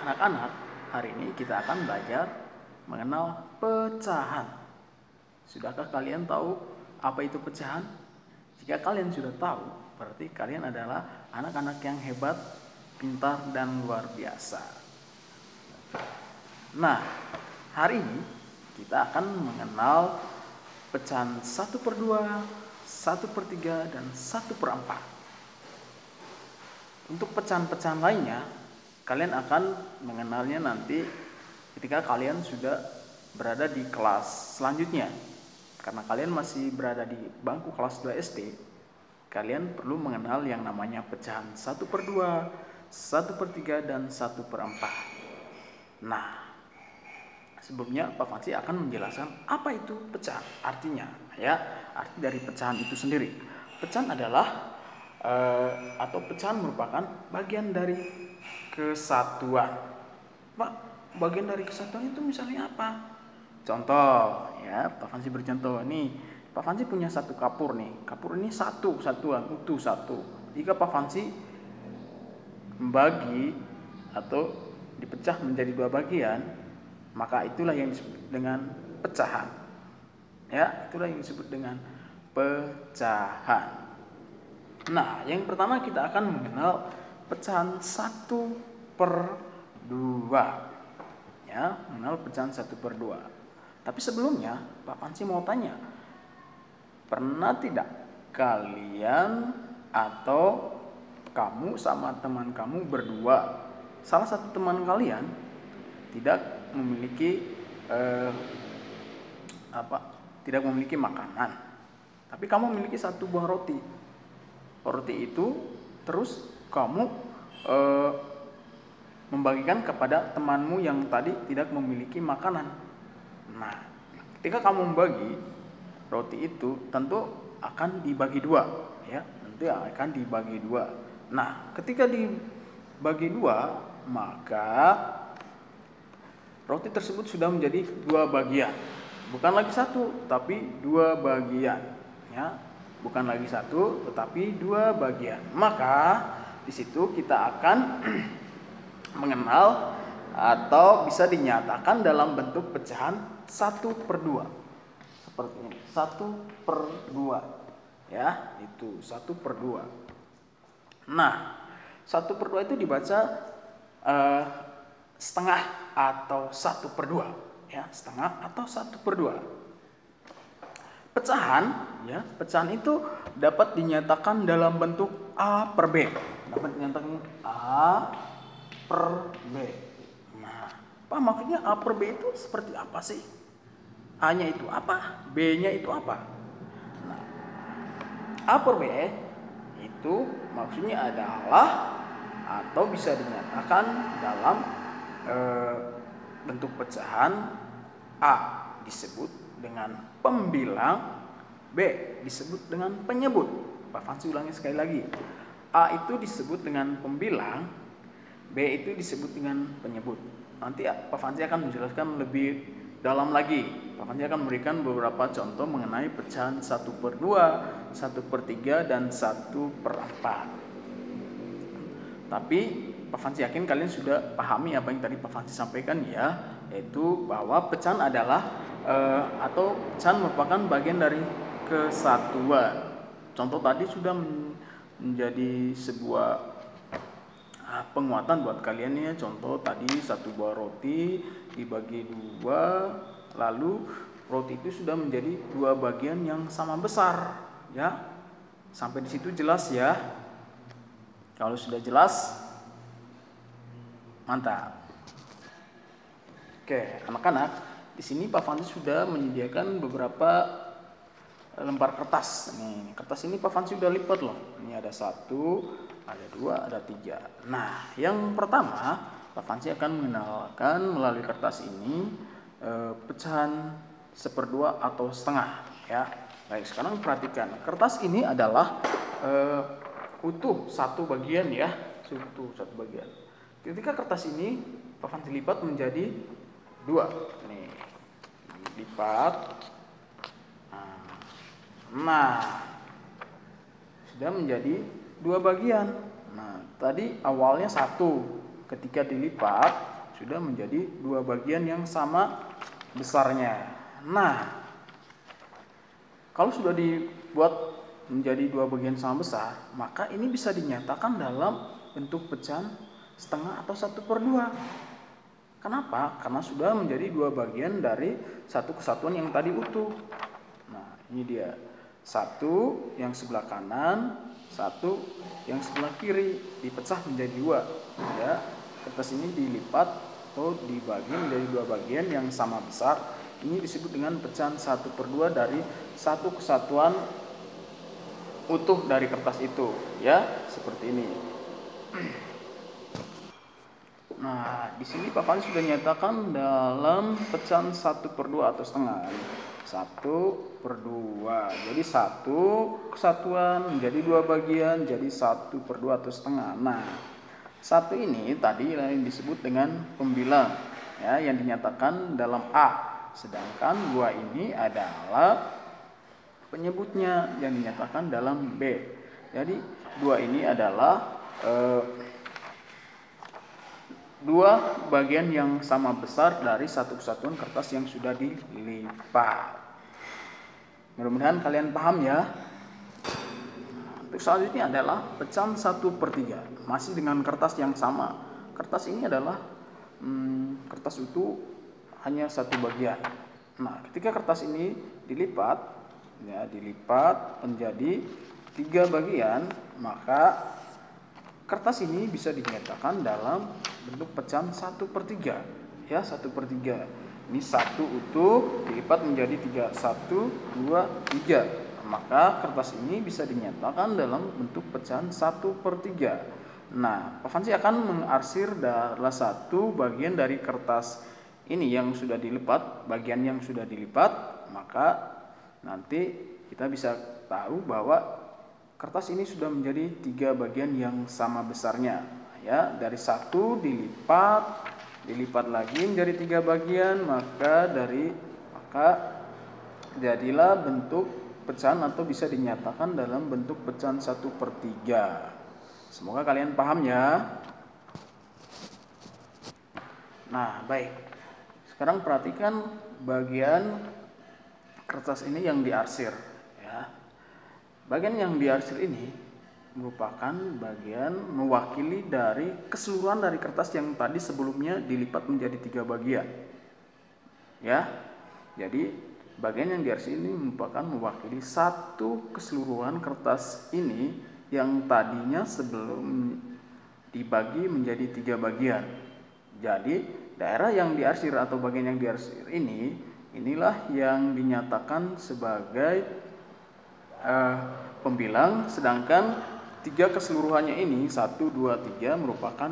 Anak-anak, hari ini kita akan belajar mengenal pecahan. Sudahkah kalian tahu apa itu pecahan? Jika kalian sudah tahu, berarti kalian adalah anak-anak yang hebat, pintar, dan luar biasa. Nah, hari ini kita akan mengenal pecahan 1/2, 1/3, dan 1/4. Untuk pecahan-pecahan lainnya, kalian akan mengenalnya nanti ketika kalian sudah berada di kelas selanjutnya. Karena kalian masih berada di bangku kelas 2 SD, kalian perlu mengenal yang namanya pecahan 1/2, 1/3, dan 1/4. Nah, sebelumnya Pak Fansi akan menjelaskan apa itu pecahan, artinya ya, arti dari pecahan itu sendiri. Pecahan adalah atau pecahan merupakan bagian dari kesatuan. Pak, bagian dari kesatuan itu misalnya apa? Contoh ya, Pak Fansi bercontoh nih. Pak Fansi punya satu kapur nih. Kapur ini satuan, utuh satu. Jika Pak Fansi membagi atau dipecah menjadi 2 bagian, maka itulah yang disebut dengan pecahan. Ya, itulah yang disebut dengan pecahan. Nah, yang pertama kita akan mengenal pecahan 1/2. Ya, mengenal pecahan 1/2. Tapi sebelumnya, Pak Fansi mau tanya, pernah tidak kalian atau kamu sama teman kamu berdua, salah satu teman kalian tidak memiliki tidak memiliki makanan, tapi kamu memiliki 1 buah roti. Roti itu terus kamu membagikan kepada temanmu yang tadi tidak memiliki makanan. Nah, ketika kamu membagi roti itu tentu akan dibagi 2, ya, nanti akan dibagi 2. Nah, ketika dibagi 2, maka roti tersebut sudah menjadi 2 bagian, bukan lagi 1, tapi 2 bagian, ya. Bukan lagi 1, tetapi 2 bagian. Maka di situ kita akan mengenal atau bisa dinyatakan dalam bentuk pecahan 1/2. Seperti ini, 1/2. Ya, itu 1/2. Nah, 1/2 itu dibaca setengah atau 1/2. Ya, setengah atau 1/2. Pecahan itu dapat dinyatakan dalam bentuk A/B. Dapat dinyatakan A/B. Nah, apa maksudnya A/B itu seperti apa sih? A-nya itu apa? B-nya itu apa? Nah, A/B itu maksudnya adalah atau bisa dinyatakan dalam bentuk pecahan A disebut dengan pembilang, B disebut dengan penyebut. Pak Fansi ulangi sekali lagi. A itu disebut dengan pembilang, B itu disebut dengan penyebut. Nanti Pak Fansi akan menjelaskan lebih dalam lagi. Pak Fansi akan memberikan beberapa contoh mengenai pecahan 1/2, 1/3, dan 1/4. Tapi Pak Fansi yakin kalian sudah pahami apa yang tadi Pak Fansi sampaikan ya, yaitu bahwa pecahan adalah atau pecahan merupakan bagian dari kesatuan. Contoh tadi sudah menjadi sebuah penguatan buat kalian ya. Contoh tadi 1 buah roti dibagi 2, lalu roti itu sudah menjadi 2 bagian yang sama besar ya. Sampai di situ jelas ya? Kalau sudah jelas, mantap. Oke, anak-anak, di sini Pak Fansi sudah menyediakan beberapa lembar kertas. Nih, kertas ini Pak Fansi sudah lipat loh. Ini ada 1, ada 2, ada 3. Nah, yang pertama Pak Fansi akan mengenalkan melalui kertas ini pecahan 1/2 atau setengah. Ya, baik. Sekarang perhatikan, kertas ini adalah utuh 1 bagian ya, utuh 1 bagian. Ketika kertas ini Pak Fansi lipat menjadi 2. Nih, lipat. Nah, sudah menjadi 2 bagian. Nah, tadi awalnya 1, ketika dilipat sudah menjadi dua bagian yang sama besarnya. Nah, kalau sudah dibuat menjadi dua bagian sama besar, maka ini bisa dinyatakan dalam bentuk pecahan setengah atau 1/2. Kenapa? Karena sudah menjadi dua bagian dari satu kesatuan yang tadi utuh. Nah, ini dia. Satu yang sebelah kanan, satu yang sebelah kiri, dipecah menjadi dua. Ya, kertas ini dilipat atau dibagi menjadi dua bagian yang sama besar. Ini disebut dengan pecahan 1/2 dari satu kesatuan utuh dari kertas itu. Ya, seperti ini. Nah, di sini Pak Fani sudah nyatakan dalam pecahan 1/2 atau setengah. 1/2. Jadi satu kesatuan menjadi dua bagian, jadi 1/2 atau setengah. Nah, satu ini tadi yang disebut dengan pembilang, ya, yang dinyatakan dalam A. Sedangkan dua ini adalah penyebutnya yang dinyatakan dalam B. Jadi dua ini adalah dua bagian yang sama besar dari satu kesatuan kertas yang sudah dilipat. Mudah-mudahan kalian paham ya. Untuk selanjutnya adalah pecahan 1/3, masih dengan kertas yang sama. Kertas ini adalah kertas utuh hanya satu bagian. Nah, ketika kertas ini dilipat, ya, dilipat menjadi 3 bagian, maka kertas ini bisa dinyatakan dalam bentuk pecahan 1/3, ya, 1/3. Ini satu utuh dilipat menjadi 3, 1, 2, 3. Maka kertas ini bisa dinyatakan dalam bentuk pecahan 1/3. Nah, Pak Fansi akan mengarsir salah satu bagian dari kertas ini yang sudah dilipat, bagian yang sudah dilipat, maka nanti kita bisa tahu bahwa kertas ini sudah menjadi 3 bagian yang sama besarnya, ya. Dari satu dilipat lagi menjadi 3 bagian, maka jadilah bentuk pecahan atau bisa dinyatakan dalam bentuk pecahan 1/3. Semoga kalian paham ya. Nah, baik. Sekarang perhatikan bagian kertas ini yang diarsir. Bagian yang diarsir ini merupakan bagian mewakili dari keseluruhan dari kertas yang tadi sebelumnya dilipat menjadi 3 bagian. Ya. Jadi bagian yang diarsir ini merupakan mewakili satu keseluruhan kertas ini yang tadinya sebelum dibagi menjadi 3 bagian. Jadi daerah yang diarsir atau bagian yang diarsir inilah yang dinyatakan sebagai pembilang, sedangkan 3 keseluruhannya ini 1, 2, 3 merupakan